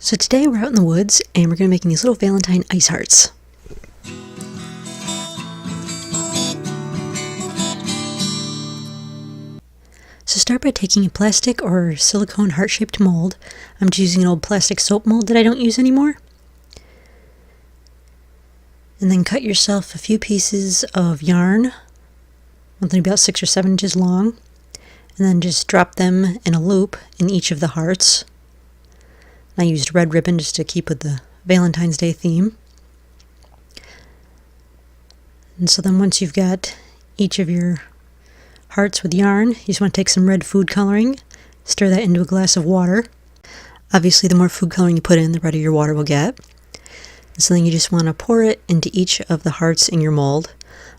So today we're out in the woods and we're going to be making these little Valentine ice hearts. So start by taking a plastic or silicone heart-shaped mold. I'm just using an old plastic soap mold that I don't use anymore. And then cut yourself a few pieces of yarn, something about 6 or 7 inches long, and then just drop them in a loop in each of the hearts. I used red ribbon just to keep with the Valentine's Day theme. And so then once you've got each of your hearts with yarn, you just want to take some red food coloring, stir that into a glass of water. Obviously, the more food coloring you put in, the redder your water will get. And so then you just want to pour it into each of the hearts in your mold.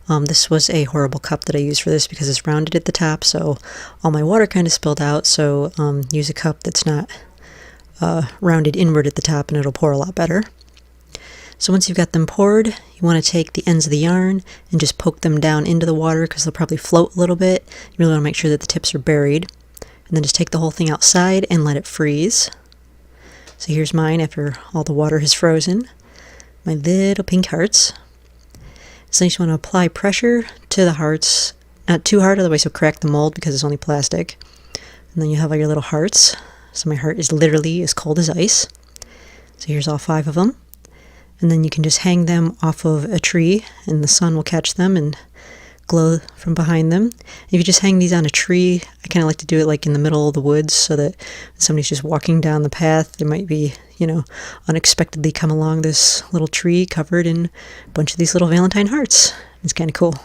This was a horrible cup that I used for this because it's rounded at the top, so all my water kind of spilled out. So use a cup that's not rounded inward at the top and it'll pour a lot better. So once you've got them poured, you want to take the ends of the yarn and just poke them down into the water because they'll probably float a little bit. You really want to make sure that the tips are buried. And then just take the whole thing outside and let it freeze. So here's mine after all the water has frozen. My little pink hearts. So you just want to apply pressure to the hearts. Not too hard, otherwise you'll crack the mold because it's only plastic. And then you have all your little hearts. So my heart is literally as cold as ice. So here's all 5 of them. And then you can just hang them off of a tree and the sun will catch them and glow from behind them. If you just hang these on a tree, I kind of like to do it like in the middle of the woods so that when somebody's just walking down the path, they might be, unexpectedly come along this little tree covered in a bunch of these little Valentine hearts. It's kind of cool.